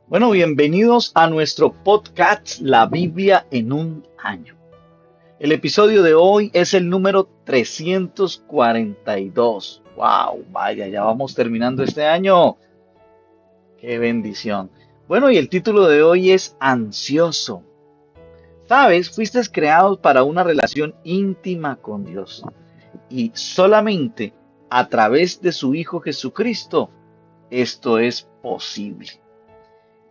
Bueno, bienvenidos a nuestro podcast La Biblia en un año. El episodio de hoy es el número 342. ¡Wow! Vaya, ya vamos terminando este año. ¡Qué bendición! Bueno, y el título de hoy es Ansioso. Sabes, fuiste creado para una relación íntima con Dios y solamente a través de su Hijo Jesucristo esto es posible.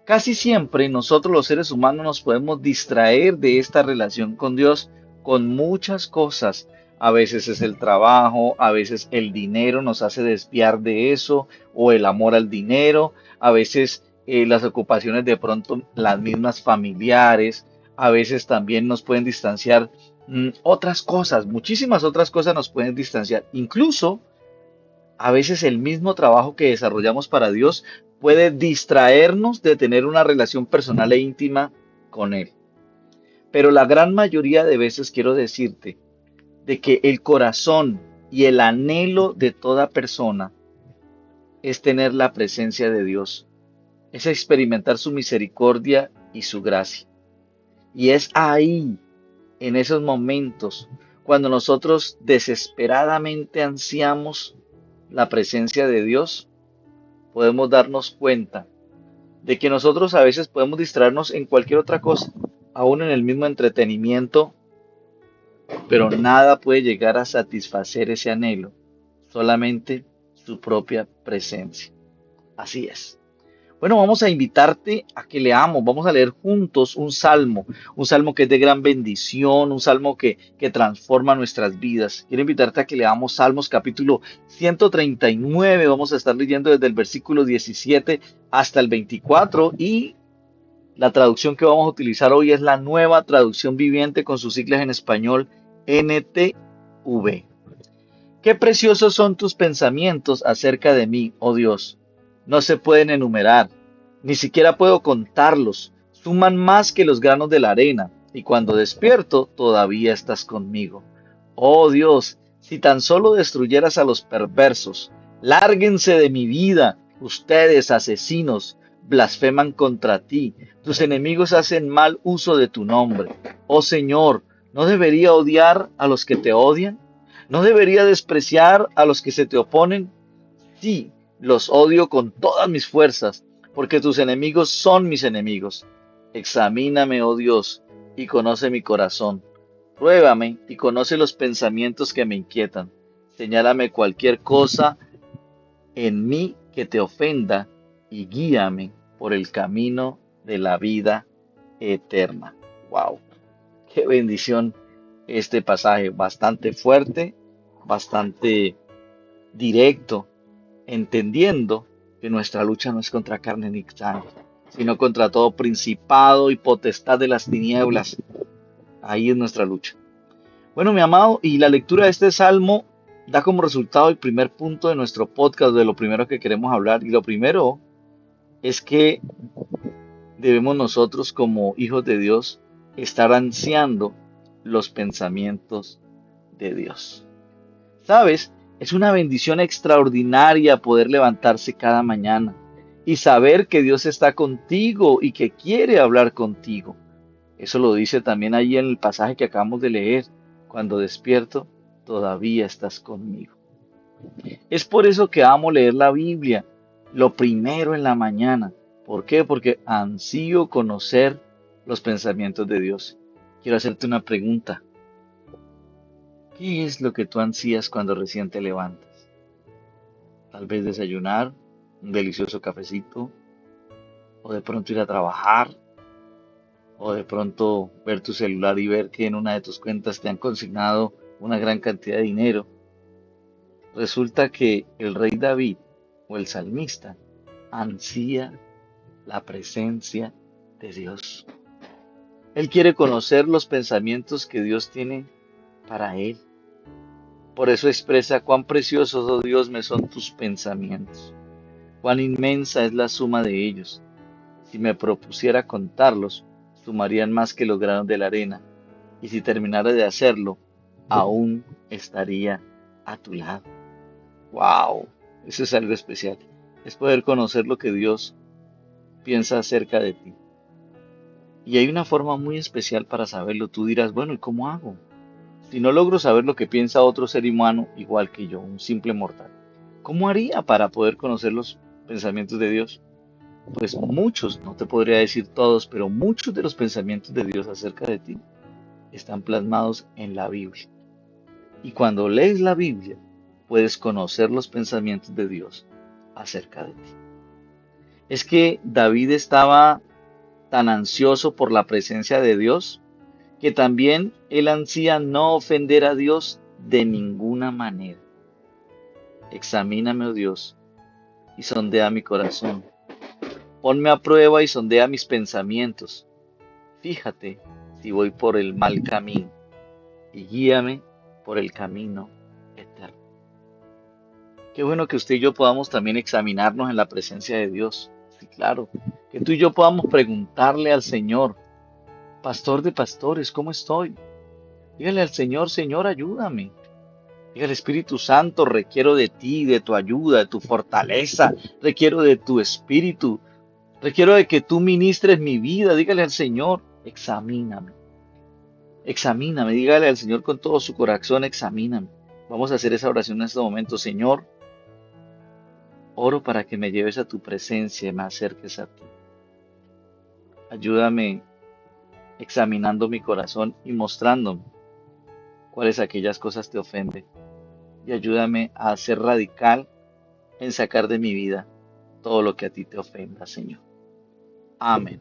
Casi siempre nosotros los seres humanos nos podemos distraer de esta relación con Dios con muchas cosas. A veces es el trabajo, a veces el dinero nos hace desviar de eso, o el amor al dinero, a veces las ocupaciones de pronto las mismas familiares, a veces también nos pueden distanciar otras cosas, muchísimas otras cosas nos pueden distanciar. Incluso a veces el mismo trabajo que desarrollamos para Dios puede distraernos de tener una relación personal e íntima con Él. Pero la gran mayoría de veces quiero decirte de que el corazón y el anhelo de toda persona es tener la presencia de Dios, es experimentar su misericordia y su gracia. Y es ahí, en esos momentos, cuando nosotros desesperadamente ansiamos la presencia de Dios, podemos darnos cuenta de que nosotros a veces podemos distraernos en cualquier otra cosa, aún en el mismo entretenimiento, pero nada puede llegar a satisfacer ese anhelo, solamente su propia presencia. Así es. Bueno, vamos a invitarte a que leamos, vamos a leer juntos un salmo que es de gran bendición, un salmo que transforma nuestras vidas. Quiero invitarte a que leamos Salmos capítulo 139, vamos a estar leyendo desde el versículo 17 hasta el 24 y la traducción que vamos a utilizar hoy es la nueva traducción viviente con sus siglas en español NTV. Qué preciosos son tus pensamientos acerca de mí, oh Dios. No se pueden enumerar, ni siquiera puedo contarlos. Suman más que los granos de la arena, y cuando despierto todavía estás conmigo. Oh Dios, si tan solo destruyeras a los perversos, lárguense de mi vida, ustedes asesinos, blasfeman contra ti, tus enemigos hacen mal uso de tu nombre. Oh Señor, ¿no debería odiar a los que te odian? ¿No debería despreciar a los que se te oponen? Sí, los odio con todas mis fuerzas, porque tus enemigos son mis enemigos. Examíname, oh Dios, y conoce mi corazón. Pruébame y conoce los pensamientos que me inquietan. Señálame cualquier cosa en mí que te ofenda y guíame por el camino de la vida eterna. Wow, qué bendición este pasaje, bastante fuerte, bastante directo, entendiendo que nuestra lucha no es contra carne ni sangre, sino contra todo principado y potestad de las tinieblas. Ahí es nuestra lucha. Bueno, mi amado, y la lectura de este salmo da como resultado el primer punto de nuestro podcast, de lo primero que queremos hablar. Y lo primero es que debemos nosotros como hijos de Dios estar ansiando los pensamientos de Dios. ¿Sabes? Es una bendición extraordinaria poder levantarse cada mañana y saber que Dios está contigo y que quiere hablar contigo. Eso lo dice también allí en el pasaje que acabamos de leer. Cuando despierto, todavía estás conmigo. Es por eso que amo leer la Biblia, lo primero en la mañana. ¿Por qué? Porque ansío conocer los pensamientos de Dios. Quiero hacerte una pregunta. ¿Qué es lo que tú ansías cuando recién te levantas? Tal vez desayunar, un delicioso cafecito, o de pronto ir a trabajar, o de pronto ver tu celular y ver que en una de tus cuentas te han consignado una gran cantidad de dinero. Resulta que el rey David o el salmista ansía la presencia de Dios. Él quiere conocer los pensamientos que Dios tiene para él. Por eso expresa cuán preciosos, oh Dios, me son tus pensamientos. Cuán inmensa es la suma de ellos. Si me propusiera contarlos, sumarían más que los granos de la arena. Y si terminara de hacerlo, aún estaría a tu lado. ¡Wow! Eso es algo especial. Es poder conocer lo que Dios piensa acerca de ti. Y hay una forma muy especial para saberlo. Tú dirás, bueno, ¿y cómo hago? Si no logro saber lo que piensa otro ser humano igual que yo, un simple mortal, ¿cómo haría para poder conocer los pensamientos de Dios? Pues muchos, no te podría decir todos, pero muchos de los pensamientos de Dios acerca de ti están plasmados en la Biblia. Y cuando lees la Biblia, puedes conocer los pensamientos de Dios acerca de ti. Es que David estaba tan ansioso por la presencia de Dios que también él ansía no ofender a Dios de ninguna manera. Examíname, oh Dios, y sondea mi corazón. Ponme a prueba y sondea mis pensamientos. Fíjate si voy por el mal camino y guíame por el camino eterno. Qué bueno que usted y yo podamos también examinarnos en la presencia de Dios. Sí, claro, que tú y yo podamos preguntarle al Señor, Pastor de pastores, ¿cómo estoy? Dígale al Señor, Señor, ayúdame. Dígale, Espíritu Santo, requiero de ti, de tu ayuda, de tu fortaleza, requiero de tu espíritu, requiero de que tú ministres mi vida. Dígale al Señor, examíname, examíname, dígale al Señor con todo su corazón, examíname. Vamos a hacer esa oración en este momento. Señor, oro para que me lleves a tu presencia y me acerques a ti. Ayúdame examinando mi corazón y mostrándome cuáles aquellas cosas te ofenden. Y ayúdame a ser radical en sacar de mi vida todo lo que a ti te ofenda, Señor. Amén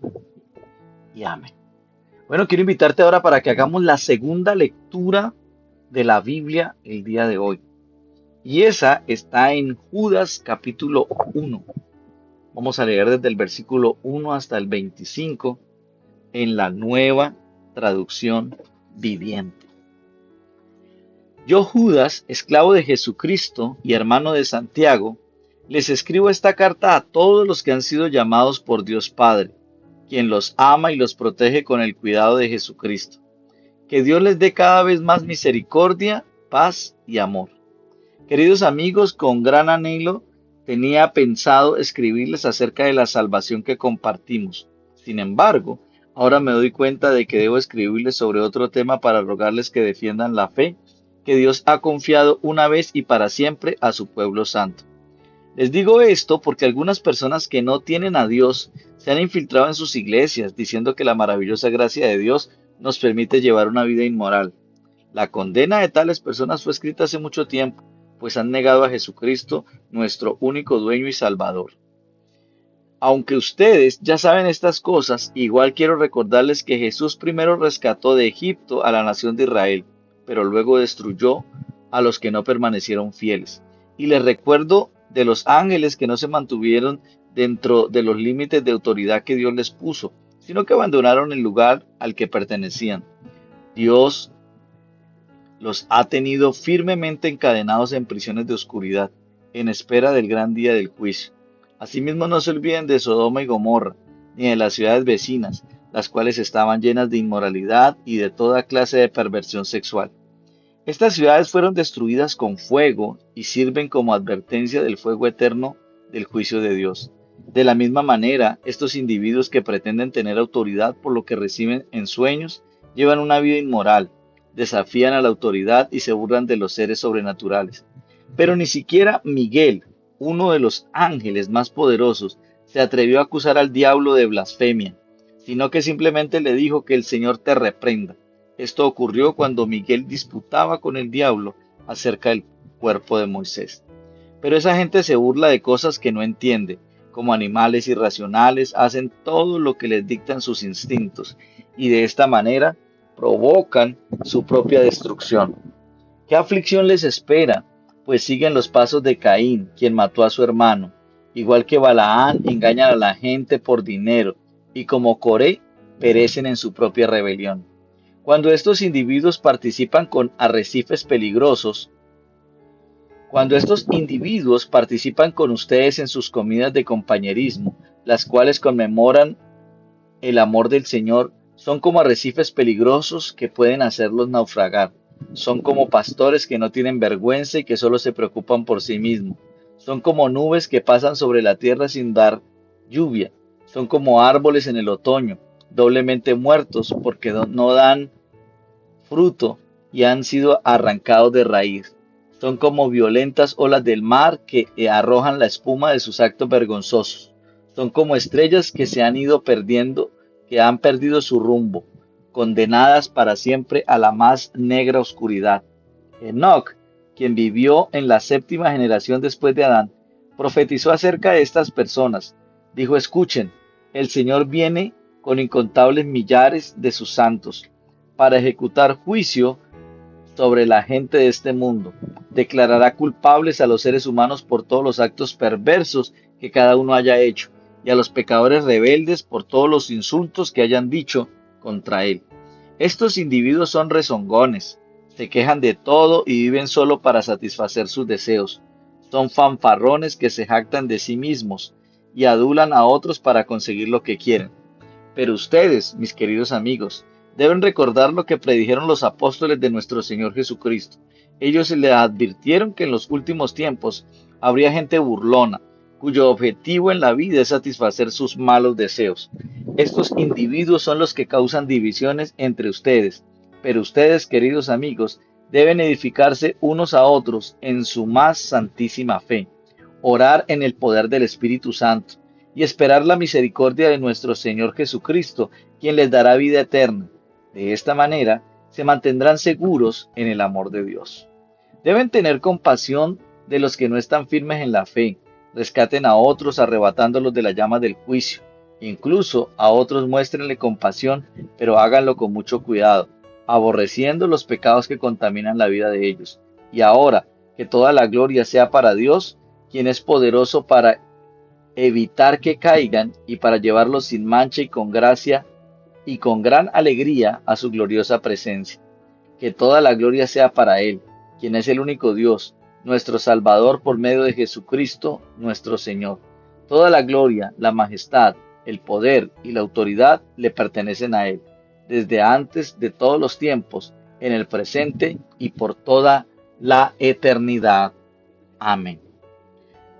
y amén. Bueno, quiero invitarte ahora para que hagamos la segunda lectura de la Biblia el día de hoy. Y esa está en Judas capítulo 1. Vamos a leer desde el versículo 1 hasta el 25 en la Nueva Traducción Viviente. Yo, Judas, esclavo de Jesucristo y hermano de Santiago, les escribo esta carta a todos los que han sido llamados por Dios Padre, quien los ama y los protege con el cuidado de Jesucristo. Que Dios les dé cada vez más misericordia, paz y amor. Queridos amigos, con gran anhelo tenía pensado escribirles acerca de la salvación que compartimos. Sin embargo, ahora me doy cuenta de que debo escribirles sobre otro tema para rogarles que defiendan la fe que Dios ha confiado una vez y para siempre a su pueblo santo. Les digo esto porque algunas personas que no tienen a Dios se han infiltrado en sus iglesias diciendo que la maravillosa gracia de Dios nos permite llevar una vida inmoral. La condena de tales personas fue escrita hace mucho tiempo, pues han negado a Jesucristo, nuestro único dueño y salvador. Aunque ustedes ya saben estas cosas, igual quiero recordarles que Jesús primero rescató de Egipto a la nación de Israel, pero luego destruyó a los que no permanecieron fieles. Y les recuerdo de los ángeles que no se mantuvieron dentro de los límites de autoridad que Dios les puso, sino que abandonaron el lugar al que pertenecían. Dios los ha tenido firmemente encadenados en prisiones de oscuridad, en espera del gran día del juicio. Asimismo, no se olviden de Sodoma y Gomorra, ni de las ciudades vecinas, las cuales estaban llenas de inmoralidad y de toda clase de perversión sexual. Estas ciudades fueron destruidas con fuego y sirven como advertencia del fuego eterno del juicio de Dios. De la misma manera, estos individuos que pretenden tener autoridad por lo que reciben en sueños, llevan una vida inmoral, desafían a la autoridad y se burlan de los seres sobrenaturales. Pero ni siquiera Miguel, uno de los ángeles más poderosos, se atrevió a acusar al diablo de blasfemia, sino que simplemente le dijo que el Señor te reprenda. Esto ocurrió cuando Miguel disputaba con el diablo acerca del cuerpo de Moisés. Pero esa gente se burla de cosas que no entiende. Como animales irracionales, hacen todo lo que les dictan sus instintos y de esta manera provocan su propia destrucción. ¿Qué aflicción les espera? Pues siguen los pasos de Caín, quien mató a su hermano. Igual que Balaán, engañan a la gente por dinero y como Coré, perecen en su propia rebelión. Cuando estos individuos participan con arrecifes peligrosos, cuando estos individuos participan con ustedes en sus comidas de compañerismo, las cuales conmemoran el amor del Señor, son como arrecifes peligrosos que pueden hacerlos naufragar. Son como pastores que no tienen vergüenza y que solo se preocupan por sí mismos. Son como nubes que pasan sobre la tierra sin dar lluvia. Son como árboles en el otoño, doblemente muertos porque no dan fruto y han sido arrancados de raíz. Son como violentas olas del mar que arrojan la espuma de sus actos vergonzosos. Son como estrellas que se han ido perdiendo, que han perdido su rumbo, condenadas para siempre a la más negra oscuridad. Enoc, quien vivió en la séptima generación después de Adán, profetizó acerca de estas personas. Dijo, escuchen, el Señor viene con incontables millares de sus santos para ejecutar juicio sobre la gente de este mundo. Declarará culpables a los seres humanos por todos los actos perversos que cada uno haya hecho, y a los pecadores rebeldes por todos los insultos que hayan dicho contra él. Estos individuos son rezongones, se quejan de todo y viven solo para satisfacer sus deseos. Son fanfarrones que se jactan de sí mismos y adulan a otros para conseguir lo que quieren. Pero ustedes, mis queridos amigos, deben recordar lo que predijeron los apóstoles de nuestro Señor Jesucristo. Ellos le advirtieron que en los últimos tiempos habría gente burlona, cuyo objetivo en la vida es satisfacer sus malos deseos. Estos individuos son los que causan divisiones entre ustedes, pero ustedes, queridos amigos, deben edificarse unos a otros en su más santísima fe, orar en el poder del Espíritu Santo y esperar la misericordia de nuestro Señor Jesucristo, quien les dará vida eterna. De esta manera, se mantendrán seguros en el amor de Dios. Deben tener compasión de los que no están firmes en la fe, rescaten a otros arrebatándolos de la llama del juicio, incluso a otros muéstrenle compasión, pero háganlo con mucho cuidado, aborreciendo los pecados que contaminan la vida de ellos. Y ahora, que toda la gloria sea para Dios, quien es poderoso para evitar que caigan y para llevarlos sin mancha y con gracia y con gran alegría a su gloriosa presencia. Que toda la gloria sea para Él, quien es el único Dios, nuestro Salvador por medio de Jesucristo, nuestro Señor. Toda la gloria, la majestad, el poder y la autoridad le pertenecen a Él, desde antes de todos los tiempos, en el presente y por toda la eternidad. Amén.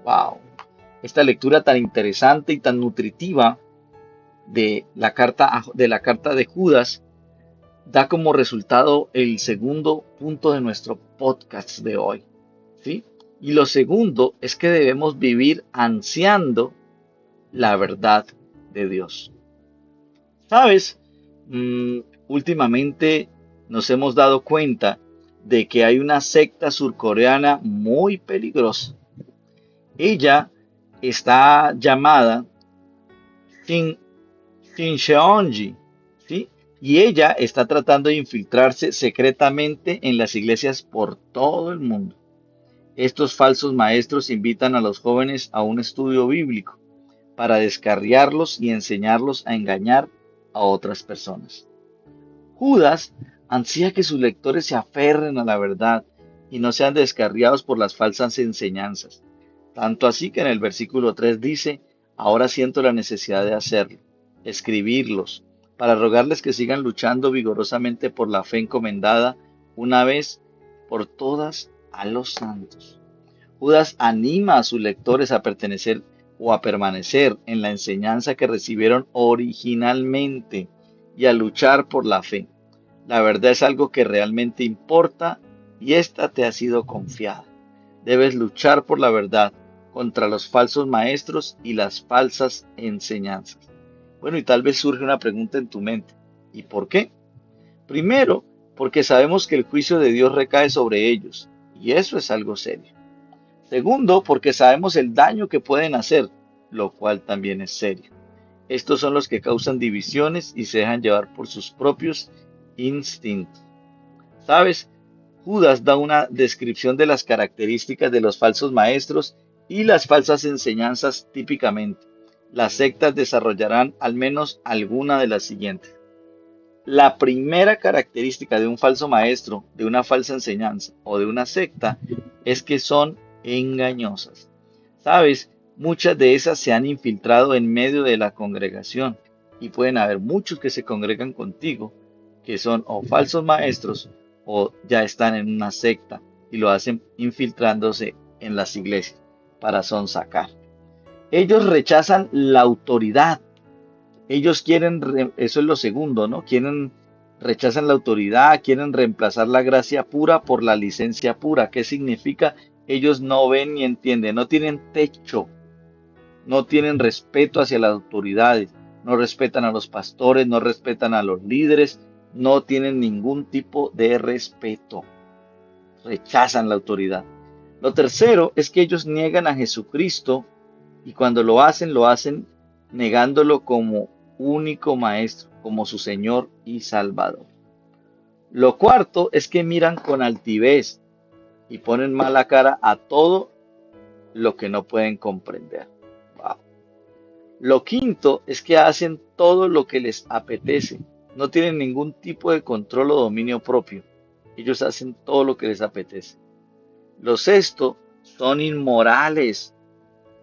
Wow. Esta lectura tan interesante y tan nutritiva de la carta de Judas da como resultado el segundo punto de nuestro podcast de hoy, ¿sí? Y lo segundo es que debemos vivir ansiando la verdad de Dios. ¿Sabes? Últimamente nos hemos dado cuenta de que hay una secta surcoreana muy peligrosa. Ella está llamada Shin Shincheonji, ¿sí? Y ella está tratando de infiltrarse secretamente en las iglesias por todo el mundo. Estos falsos maestros invitan a los jóvenes a un estudio bíblico para descarriarlos y enseñarlos a engañar a otras personas. Judas ansía que sus lectores se aferren a la verdad y no sean descarriados por las falsas enseñanzas. Tanto así que en el versículo 3 dice, ahora siento la necesidad de hacerlo, escribirlos, para rogarles que sigan luchando vigorosamente por la fe encomendada una vez por todas a los santos. Judas anima a sus lectores a pertenecer o a permanecer en la enseñanza que recibieron originalmente y a luchar por la fe. La verdad es algo que realmente importa y esta te ha sido confiada. Debes luchar por la verdad contra los falsos maestros y las falsas enseñanzas. Bueno, y tal vez surge una pregunta en tu mente. ¿Y por qué? Primero, porque sabemos que el juicio de Dios recae sobre ellos, y eso es algo serio. Segundo, porque sabemos el daño que pueden hacer, lo cual también es serio. Estos son los que causan divisiones y se dejan llevar por sus propios instintos. ¿Sabes? Judas da una descripción de las características de los falsos maestros y las falsas enseñanzas típicamente. Las sectas desarrollarán al menos alguna de las siguientes. La primera característica de un falso maestro, de una falsa enseñanza o de una secta es que son engañosas. ¿Sabes? Muchas de esas se han infiltrado en medio de la congregación y pueden haber muchos que se congregan contigo que son o falsos maestros o ya están en una secta y lo hacen infiltrándose en las iglesias para sonsacar. Ellos rechazan la autoridad Ellos quieren, eso es lo segundo, ¿no? Rechazan la autoridad, quieren reemplazar la gracia pura por la licencia pura. ¿Qué significa? Ellos no ven ni entienden, no tienen techo, no tienen respeto hacia las autoridades, no respetan a los pastores, no respetan a los líderes, no tienen ningún tipo de respeto, rechazan la autoridad. Lo tercero es que ellos niegan a Jesucristo y cuando lo hacen negándolo como único maestro, como su Señor y Salvador. Lo cuarto es que miran con altivez y ponen mala cara a todo lo que no pueden comprender. Wow. Lo quinto es que hacen todo lo que les apetece. No tienen ningún tipo de control o dominio propio. Ellos hacen todo lo que les apetece. Lo sexto, son inmorales.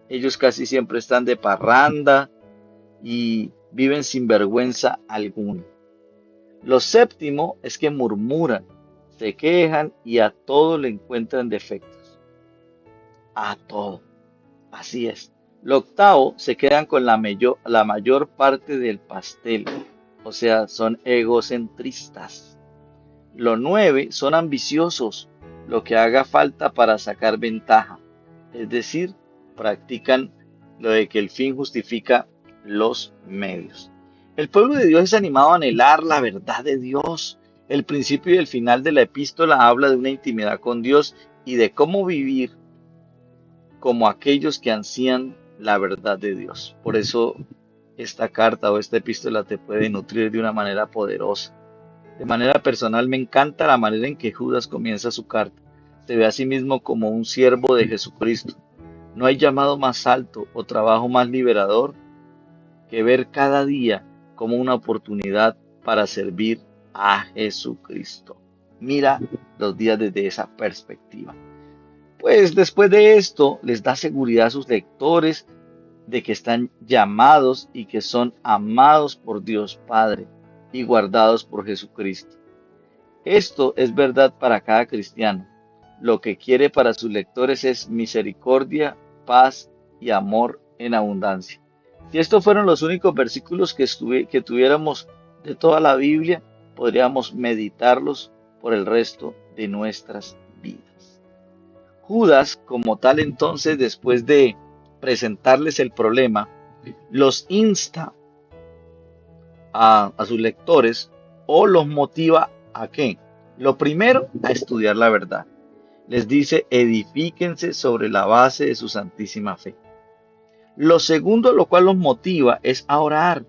Ellos casi siempre están de parranda y viven sin vergüenza alguna. Lo séptimo es que murmuran, se quejan y a todo le encuentran defectos. A todo. Así es. Lo octavo, se quedan con la mayor parte del pastel. O sea, son egocentristas. Lo nueve, son ambiciosos, lo que haga falta para sacar ventaja. Es decir, practican lo de que el fin justifica los medios. El pueblo de Dios es animado a anhelar la verdad de Dios. El principio y el final de la epístola habla de una intimidad con Dios y de cómo vivir como aquellos que ansían la verdad de Dios. Por eso esta carta o esta epístola te puede nutrir de una manera poderosa. De manera personal me encanta la manera en que Judas comienza su carta. Se ve a sí mismo como un siervo de Jesucristo. No hay llamado más alto o trabajo más liberador que ver cada día como una oportunidad para servir a Jesucristo. Mira los días desde esa perspectiva. Pues después de esto les da seguridad a sus lectores de que están llamados y que son amados por Dios Padre y guardados por Jesucristo. Esto es verdad para cada cristiano. Lo que quiere para sus lectores es misericordia, paz y amor en abundancia. Si estos fueron los únicos versículos que tuviéramos de toda la Biblia, podríamos meditarlos por el resto de nuestras vidas. Judas, como tal, entonces, después de presentarles el problema, los insta a sus lectores o los motiva a qué. Lo primero, a estudiar la verdad. Les dice, edifíquense sobre la base de su santísima fe. Lo segundo, lo cual los motiva, es a orar,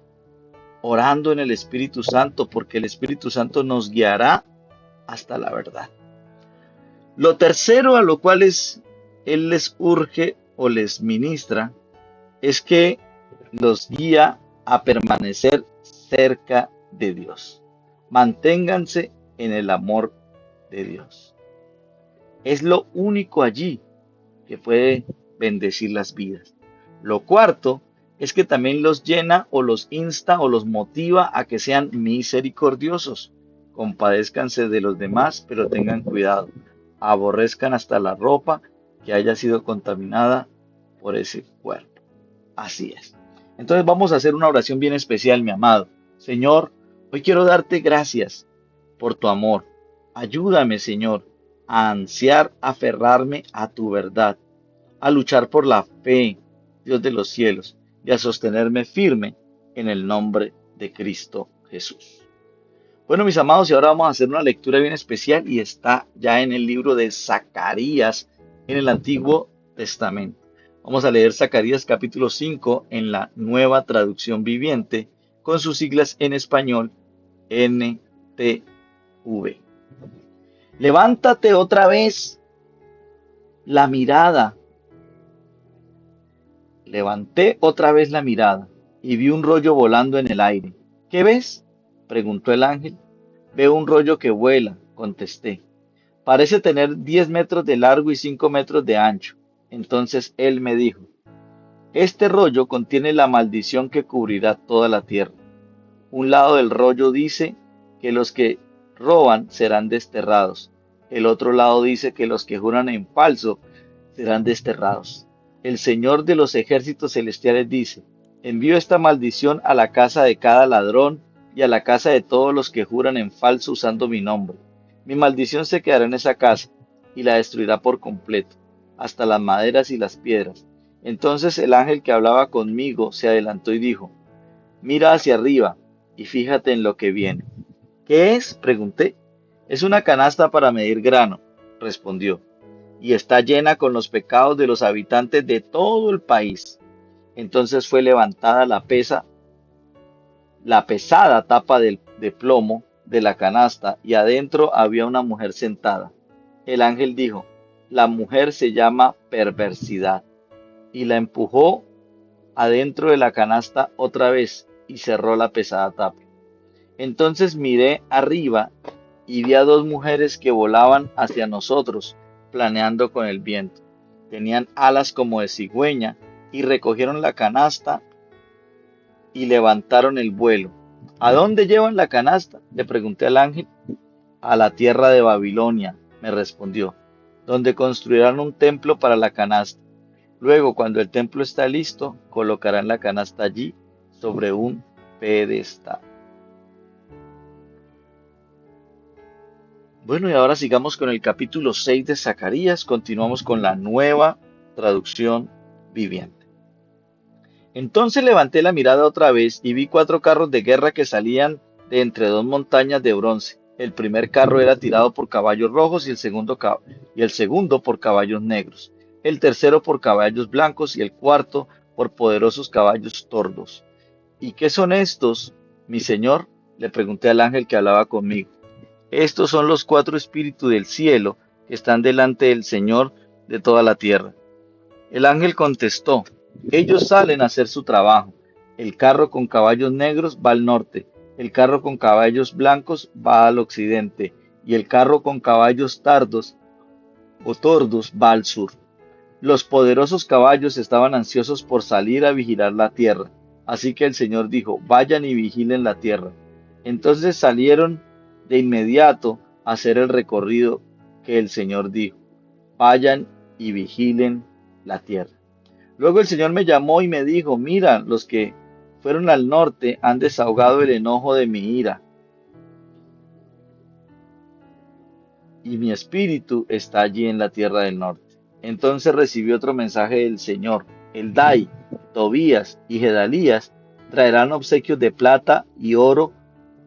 orando en el Espíritu Santo, porque el Espíritu Santo nos guiará hasta la verdad. Lo tercero, a lo cual Él les urge o les ministra, es que los guía a permanecer cerca de Dios. Manténganse en el amor de Dios. Es lo único allí que puede bendecir las vidas. Lo cuarto es que también los llena o los insta o los motiva a que sean misericordiosos. Compadézcanse de los demás, pero tengan cuidado. Aborrezcan hasta la ropa que haya sido contaminada por ese cuerpo. Así es. Entonces vamos a hacer una oración bien especial, mi amado. Señor, hoy quiero darte gracias por tu amor. Ayúdame, Señor, a ansiar aferrarme a tu verdad, a luchar por la fe, Dios de los cielos, y a sostenerme firme en el nombre de Cristo Jesús. Bueno, mis amados, y ahora vamos a hacer una lectura bien especial y está ya en el libro de Zacarías en el Antiguo Testamento. Vamos a leer Zacarías capítulo 5 en la Nueva Traducción Viviente con sus siglas en español NTV. Levántate otra vez la mirada. Levanté otra vez la mirada y vi un rollo volando en el aire. ¿Qué ves? Preguntó el ángel. Veo un rollo que vuela, contesté. Parece tener 10 metros de largo y 5 metros de ancho. Entonces él me dijo, este rollo contiene la maldición que cubrirá toda la tierra. Un lado del rollo dice que los que roban serán desterrados. El otro lado dice que los que juran en falso serán desterrados. El Señor de los ejércitos celestiales dice, Envío esta maldición a la casa de cada ladrón y a la casa de todos los que juran en falso usando mi nombre. Mi maldición se quedará en esa casa y la destruirá por completo, hasta las maderas y las piedras. Entonces el ángel que hablaba conmigo se adelantó y dijo, mira hacia arriba y fíjate en lo que viene. ¿Qué es? Pregunté. Es una canasta para medir grano, respondió, y está llena con los pecados de los habitantes de todo el país. Entonces fue levantada la pesada tapa de plomo de la canasta, y adentro había una mujer sentada. El ángel dijo, la mujer se llama perversidad, y la empujó adentro de la canasta otra vez y cerró la pesada tapa. Entonces miré arriba y vi a dos mujeres que volaban hacia nosotros, planeando con el viento. Tenían alas como de cigüeña y recogieron la canasta y levantaron el vuelo. ¿A dónde llevan la canasta? Le pregunté al ángel. A la tierra de Babilonia, me respondió, donde construirán un templo para la canasta. Luego, cuando el templo está listo, colocarán la canasta allí sobre un pedestal. Bueno, y ahora sigamos con el capítulo 6 de Zacarías. Continuamos con la nueva traducción viviente. Entonces levanté la mirada otra vez y vi 4 carros de guerra que salían de entre 2 montañas de bronce. El primer carro era tirado por caballos rojos y el segundo por caballos negros. El tercero por caballos blancos y el cuarto por poderosos caballos tordos. ¿Y qué son estos, mi señor? Le pregunté al ángel que hablaba conmigo. Estos son los 4 espíritus del cielo que están delante del Señor de toda la tierra. El ángel contestó, ellos salen a hacer su trabajo. El carro con caballos negros va al norte, el carro con caballos blancos va al occidente, y el carro con caballos tardos o tordos va al sur. Los poderosos caballos estaban ansiosos por salir a vigilar la tierra, así que el Señor dijo, vayan y vigilen la tierra. Entonces salieron de inmediato a hacer el recorrido que el Señor dijo, vayan y vigilen la tierra. Luego el Señor me llamó y me dijo, mira, los que fueron al norte han desahogado el enojo de mi ira, y mi espíritu está allí en la tierra del norte. Entonces recibí otro mensaje del Señor. Eldai, Tobías y Gedalías traerán obsequios de plata y oro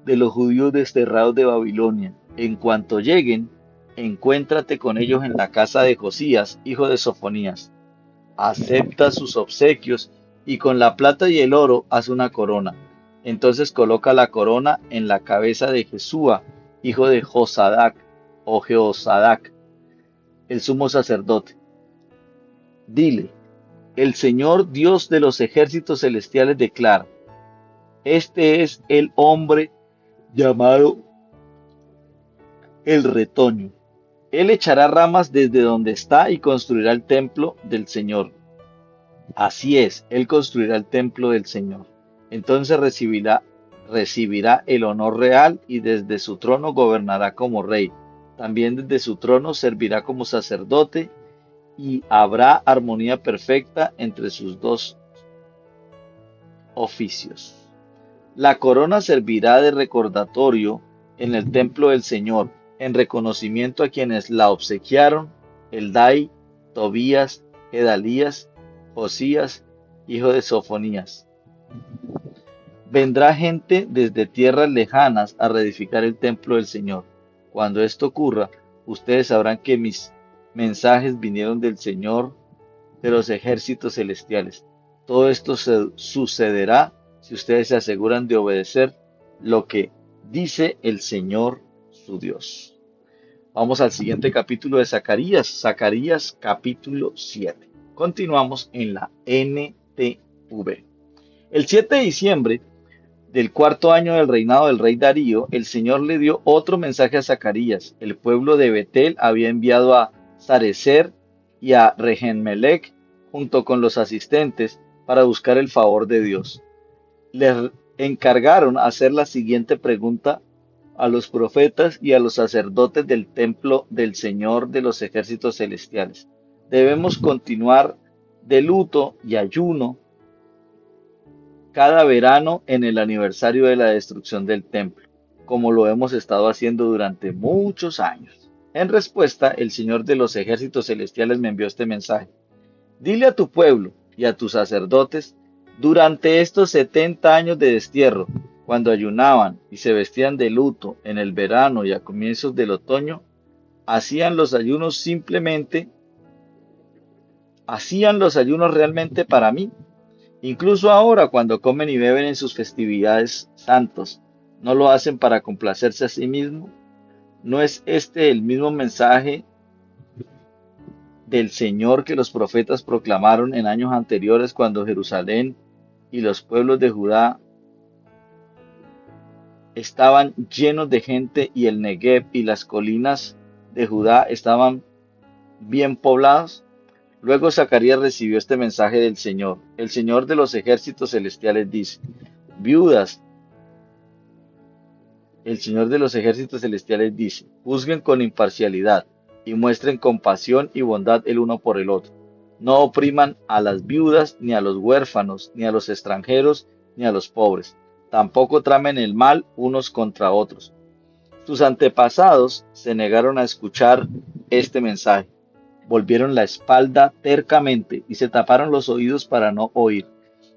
de los judíos desterrados de Babilonia. En cuanto lleguen, encuéntrate con ellos en la casa de Josías, hijo de Sofonías. Acepta sus obsequios y con la plata y el oro haz una corona. Entonces coloca la corona en la cabeza de Jesúa, hijo de Josadac o Jehozadak, el sumo sacerdote. Dile, el Señor Dios de los ejércitos celestiales declara, este es el hombre llamado el retoño. Él echará ramas desde donde está y construirá el templo del Señor. Así es, Él construirá el templo del Señor. Entonces recibirá el honor real y desde su trono gobernará como rey. También desde su trono servirá como sacerdote y habrá armonía perfecta entre sus dos oficios. La corona servirá de recordatorio en el templo del Señor, en reconocimiento a quienes la obsequiaron, Eldai, Tobías, Gedalías, Josías, hijo de Sofonías. Vendrá gente desde tierras lejanas a reedificar el templo del Señor. Cuando esto ocurra, ustedes sabrán que mis mensajes vinieron del Señor de los ejércitos celestiales. Todo esto sucederá si ustedes se aseguran de obedecer lo que dice el Señor su Dios. Vamos al siguiente capítulo de Zacarías, Zacarías capítulo 7. Continuamos en la NTV. El 7 de diciembre del 4º año del reinado del rey Darío, el Señor le dio otro mensaje a Zacarías. El pueblo de Betel había enviado a Sarecer y a Regemmelec junto con los asistentes para buscar el favor de Dios. Les encargaron hacer la siguiente pregunta a los profetas y a los sacerdotes del templo del Señor de los ejércitos celestiales. ¿Debemos continuar de luto y ayuno cada verano en el aniversario de la destrucción del templo, como lo hemos estado haciendo durante muchos años. En respuesta, el Señor de los ejércitos celestiales me envió este mensaje. Dile a tu pueblo y a tus sacerdotes, durante estos 70 años de destierro, cuando ayunaban y se vestían de luto en el verano y a comienzos del otoño, hacían los ayunos simplemente, hacían los ayunos realmente para mí. Incluso ahora, cuando comen y beben en sus festividades santos, ¿no lo hacen para complacerse a sí mismos? ¿No es este el mismo mensaje del Señor que los profetas proclamaron en años anteriores cuando Jerusalén y los pueblos de Judá estaban llenos de gente y el Negev y las colinas de Judá estaban bien poblados? Luego Zacarías recibió este mensaje del Señor. El Señor de los ejércitos celestiales dice, viudas, el Señor de los ejércitos celestiales dice, juzguen con imparcialidad y muestren compasión y bondad el uno por el otro. No opriman a las viudas, ni a los huérfanos, ni a los extranjeros, ni a los pobres. Tampoco tramen el mal unos contra otros. Sus antepasados se negaron a escuchar este mensaje. Volvieron la espalda tercamente y se taparon los oídos para no oír.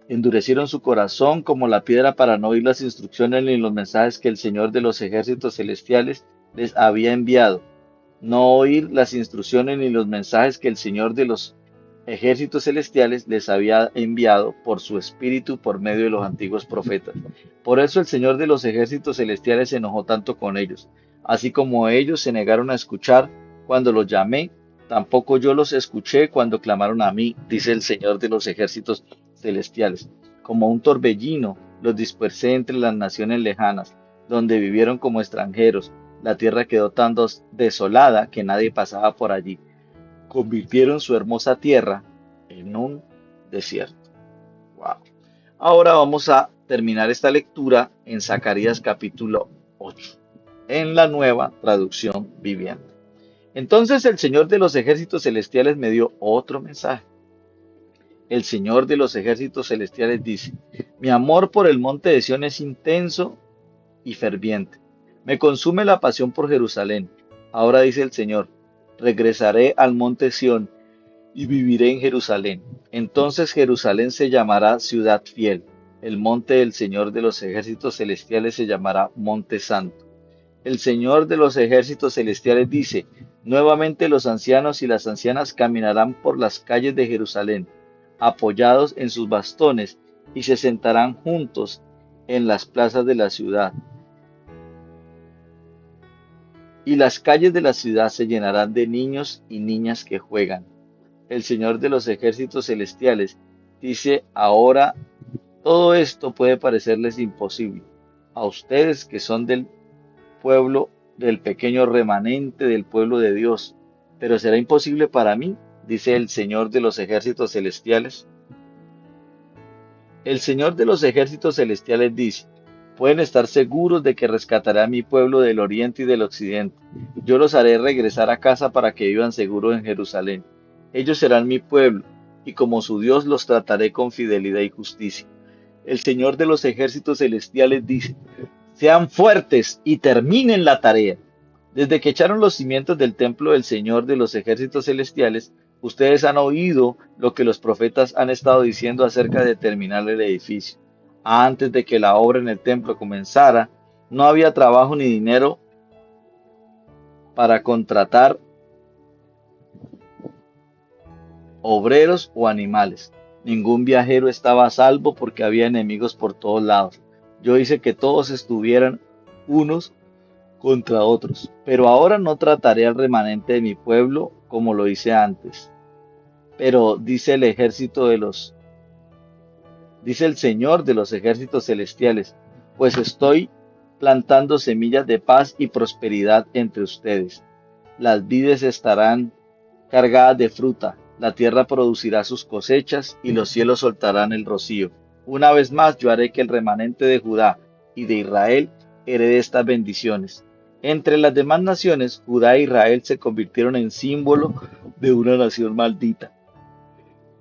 Endurecieron su corazón como la piedra para no oír las instrucciones ni los mensajes que el Señor de los ejércitos celestiales les había enviado. No oír las instrucciones ni los mensajes que el Señor de los ejércitos celestiales les había enviado por su espíritu por medio de los antiguos profetas. Por eso el Señor de los ejércitos celestiales se enojó tanto con ellos. Así como ellos se negaron a escuchar cuando los llamé, tampoco yo los escuché cuando clamaron a mí, dice el Señor de los ejércitos celestiales. Como un torbellino los dispersé entre las naciones lejanas, donde vivieron como extranjeros. La tierra quedó tan desolada que nadie pasaba por allí. Convirtieron su hermosa tierra en un desierto. Wow. Ahora vamos a terminar esta lectura en Zacarías capítulo 8, en la nueva traducción viviente. Entonces el Señor de los ejércitos celestiales me dio otro mensaje. El Señor de los ejércitos celestiales dice, mi amor por el monte de Sión es intenso y ferviente. Me consume la pasión por Jerusalén. Ahora dice el Señor, regresaré al monte Sión y viviré en Jerusalén. Entonces Jerusalén se llamará ciudad fiel. El monte del Señor de los ejércitos celestiales se llamará monte santo. El Señor de los ejércitos celestiales dice, nuevamente los ancianos y las ancianas caminarán por las calles de Jerusalén, apoyados en sus bastones, y se sentarán juntos en las plazas de la ciudad. Y las calles de la ciudad se llenarán de niños y niñas que juegan. El Señor de los ejércitos celestiales dice, ahora todo esto puede parecerles imposible a ustedes que son del pueblo, del pequeño remanente del pueblo de Dios, pero será imposible para mí, dice el Señor de los ejércitos celestiales. El Señor de los ejércitos celestiales dice, pueden estar seguros de que rescataré a mi pueblo del oriente y del occidente. Yo los haré regresar a casa para que vivan seguros en Jerusalén. Ellos serán mi pueblo, y como su Dios los trataré con fidelidad y justicia. El Señor de los ejércitos celestiales dice, sean fuertes y terminen la tarea. Desde que echaron los cimientos del templo del Señor de los ejércitos celestiales, ustedes han oído lo que los profetas han estado diciendo acerca de terminar el edificio. Antes de que la obra en el templo comenzara, no había trabajo ni dinero para contratar obreros o animales. Ningún viajero estaba a salvo porque había enemigos por todos lados. Yo hice que todos estuvieran unos contra otros. Pero ahora no trataré al remanente de mi pueblo como lo hice antes. Pero dice el Señor de los ejércitos celestiales, pues estoy plantando semillas de paz y prosperidad entre ustedes. Las vides estarán cargadas de fruta, la tierra producirá sus cosechas y los cielos soltarán el rocío. Una vez más yo haré que el remanente de Judá y de Israel herede estas bendiciones. Entre las demás naciones, Judá e Israel se convirtieron en símbolo de una nación maldita,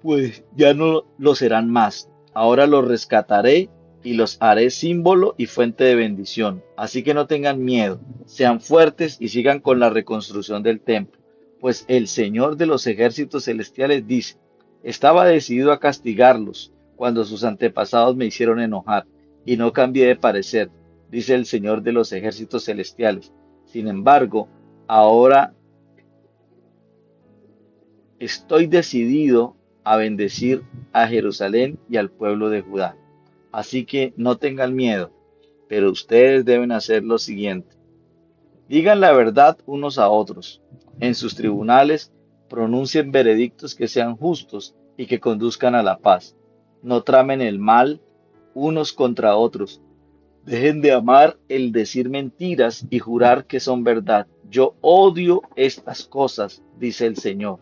pues ya no lo serán más. Ahora los rescataré y los haré símbolo y fuente de bendición. Así que no tengan miedo, sean fuertes y sigan con la reconstrucción del templo. Pues el Señor de los ejércitos celestiales dice, estaba decidido a castigarlos cuando sus antepasados me hicieron enojar, y no cambié de parecer, dice el Señor de los ejércitos celestiales. Sin embargo, ahora estoy decidido a bendecir a Jerusalén y al pueblo de Judá. Así que no tengan miedo, pero ustedes deben hacer lo siguiente. Digan la verdad unos a otros. En sus tribunales pronuncien veredictos que sean justos y que conduzcan a la paz. No tramen el mal unos contra otros. Dejen de amar el decir mentiras y jurar que son verdad. Yo odio estas cosas, dice el Señor.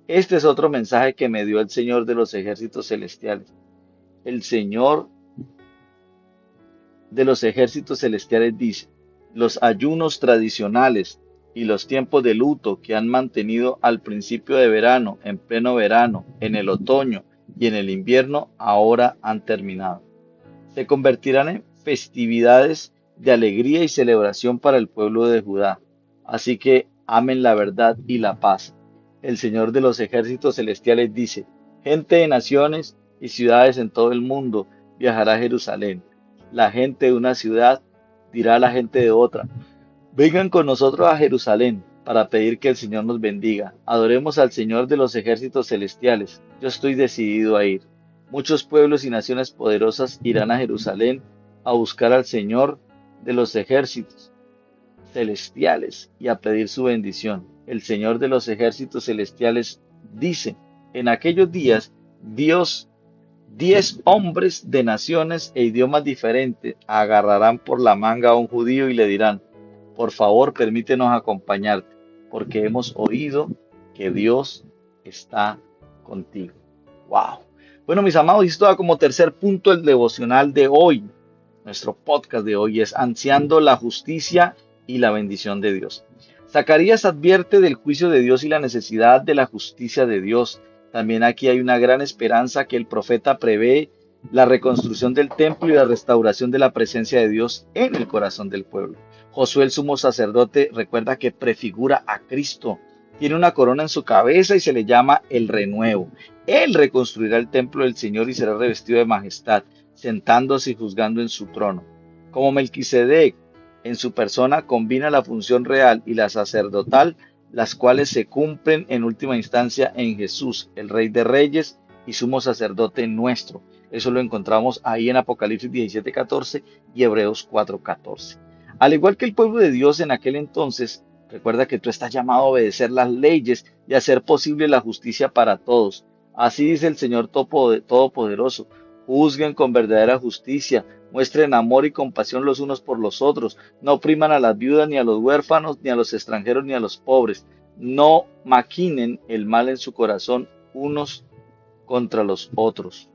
Este es otro mensaje que me dio el Señor de los ejércitos celestiales. El Señor de los ejércitos celestiales dice, los ayunos tradicionales y los tiempos de luto que han mantenido al principio de verano, en pleno verano, en el otoño y en el invierno, ahora han terminado. Se convertirán en festividades de alegría y celebración para el pueblo de Judá. Así que amen la verdad y la paz. El Señor de los ejércitos celestiales dice, gente de naciones y ciudades en todo el mundo viajará a Jerusalén. La gente de una ciudad dirá a la gente de otra, vengan con nosotros a Jerusalén para pedir que el Señor nos bendiga. Adoremos al Señor de los ejércitos celestiales. Yo estoy decidido a ir. Muchos pueblos y naciones poderosas irán a Jerusalén a buscar al Señor de los ejércitos celestiales y a pedir su bendición. El Señor de los ejércitos celestiales dice, en aquellos días Dios 10 hombres de naciones e idiomas diferentes agarrarán por la manga a un judío y le dirán, por favor, permítenos acompañarte, porque hemos oído que Dios está contigo. Wow. Bueno, mis amados, y esto da como tercer punto el devocional de hoy. Nuestro podcast de hoy es ansiando la justicia y la bendición de Dios. Zacarías advierte del juicio de Dios y la necesidad de la justicia de Dios. También aquí hay una gran esperanza que el profeta prevé la reconstrucción del templo y la restauración de la presencia de Dios en el corazón del pueblo. Josué, el sumo sacerdote, recuerda que prefigura a Cristo. Tiene una corona en su cabeza y se le llama el renuevo. Él reconstruirá el templo del Señor y será revestido de majestad, sentándose y juzgando en su trono. Como Melquisedec, en su persona combina la función real y la sacerdotal, las cuales se cumplen en última instancia en Jesús, el Rey de Reyes y sumo sacerdote nuestro. Eso lo encontramos ahí en Apocalipsis 17:14 y Hebreos 4:14. Al igual que el pueblo de Dios en aquel entonces, recuerda que tú estás llamado a obedecer las leyes y a hacer posible la justicia para todos. Así dice el Señor Todopoderoso. Juzguen con verdadera justicia, muestren amor y compasión los unos por los otros, no opriman a las viudas ni a los huérfanos, ni a los extranjeros ni a los pobres, no maquinen el mal en su corazón unos contra los otros.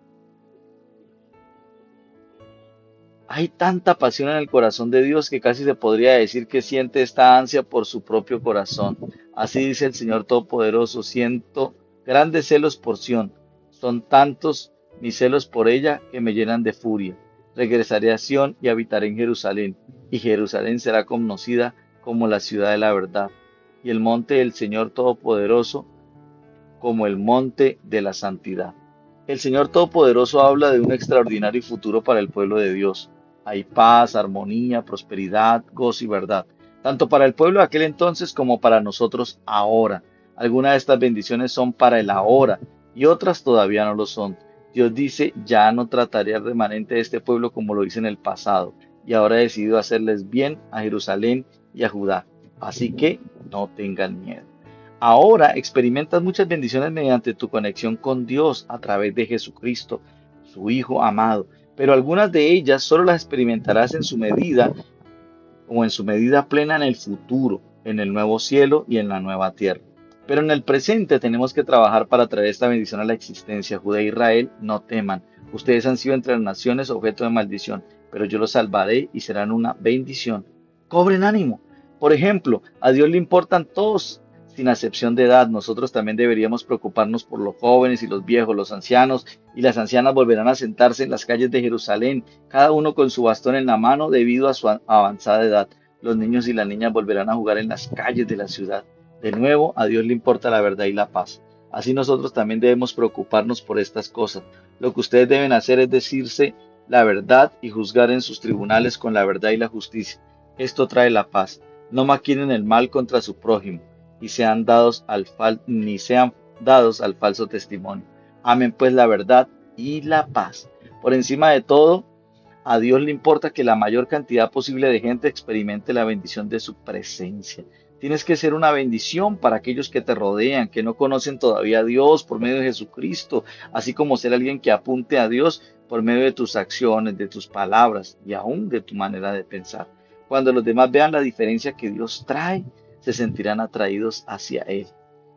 Hay tanta pasión en el corazón de Dios que casi se podría decir que siente esta ansia por su propio corazón. Así dice el Señor Todopoderoso, siento grandes celos por Sión, son tantos mis celos por ella que me llenan de furia. Regresaré a Sión y habitaré en Jerusalén, y Jerusalén será conocida como la ciudad de la verdad, y el monte del Señor Todopoderoso como el monte de la santidad. El Señor Todopoderoso habla de un extraordinario futuro para el pueblo de Dios. Hay paz, armonía, prosperidad, gozo y verdad, tanto para el pueblo de aquel entonces como para nosotros ahora. Algunas de estas bendiciones son para el ahora y otras todavía no lo son. Dios dice, ya no trataré al remanente de este pueblo como lo hice en el pasado, y ahora he decidido hacerles bien a Jerusalén y a Judá. Así que no tengan miedo. Ahora experimentas muchas bendiciones mediante tu conexión con Dios a través de Jesucristo, su Hijo amado, pero algunas de ellas solo las experimentarás en su medida o en su medida plena en el futuro, en el nuevo cielo y en la nueva tierra. Pero en el presente tenemos que trabajar para traer esta bendición a la existencia. Judá e Israel, no teman. Ustedes han sido entre las naciones objeto de maldición, pero yo los salvaré y serán una bendición. Cobren ánimo. Por ejemplo, a Dios le importan todos sin acepción de edad. Nosotros también deberíamos preocuparnos por los jóvenes y los viejos, los ancianos y las ancianas volverán a sentarse en las calles de Jerusalén, cada uno con su bastón en la mano debido a su avanzada edad. Los niños y las niñas volverán a jugar en las calles de la ciudad. De nuevo, a Dios le importa la verdad y la paz. Así nosotros también debemos preocuparnos por estas cosas. Lo que ustedes deben hacer es decirse la verdad y juzgar en sus tribunales con la verdad y la justicia. Esto trae la paz. No maquinen el mal contra su prójimo y ni sean dados al falso testimonio. Amen pues la verdad y la paz. Por encima de todo, a Dios le importa que la mayor cantidad posible de gente experimente la bendición de su presencia. Tienes que ser una bendición para aquellos que te rodean, que no conocen todavía a Dios por medio de Jesucristo, así como ser alguien que apunte a Dios por medio de tus acciones, de tus palabras y aún de tu manera de pensar. Cuando los demás vean la diferencia que Dios trae, se sentirán atraídos hacia Él.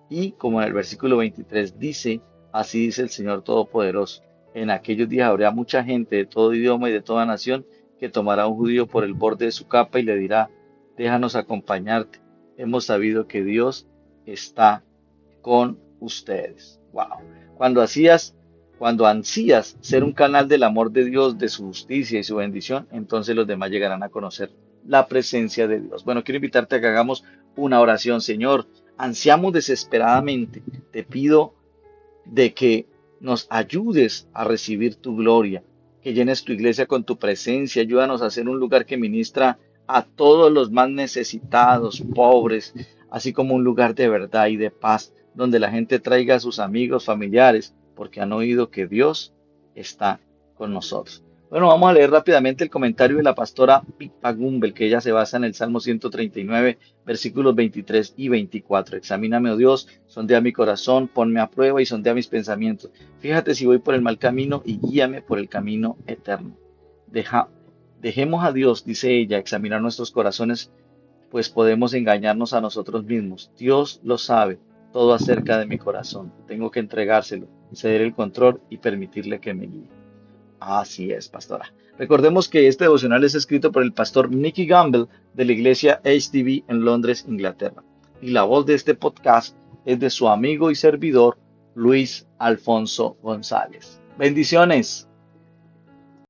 Y como en el versículo 23 dice, así dice el Señor Todopoderoso, en aquellos días habrá mucha gente de todo idioma y de toda nación que tomará a un judío por el borde de su capa y le dirá, déjanos acompañarte. Hemos sabido que Dios está con ustedes. Wow. Cuando hacías, cuando ansías ser un canal del amor de Dios, de su justicia y su bendición, entonces los demás llegarán a conocer la presencia de Dios. Bueno, quiero invitarte a que hagamos una oración. Señor, ansiamos desesperadamente. Te pido de que nos ayudes a recibir tu gloria, que llenes tu iglesia con tu presencia. Ayúdanos a ser un lugar que ministra a todos los más necesitados, pobres, así como un lugar de verdad y de paz, donde la gente traiga a sus amigos, familiares, porque han oído que Dios está con nosotros. Bueno, vamos a leer rápidamente el comentario de la pastora Pippa Gumbel, que ella se basa en el Salmo 139, versículos 23 y 24. Examíname, oh Dios, sondea mi corazón, ponme a prueba y sondea mis pensamientos. Fíjate si voy por el mal camino y guíame por el camino eterno. Dejemos a Dios, dice ella, examinar nuestros corazones, pues podemos engañarnos a nosotros mismos. Dios lo sabe todo acerca de mi corazón. Tengo que entregárselo, ceder el control y permitirle que me guíe. Así es, pastora. Recordemos que este devocional es escrito por el pastor Nicky Gamble de la iglesia HTB en Londres, Inglaterra. Y la voz de este podcast es de su amigo y servidor Luis Alfonso González. Bendiciones.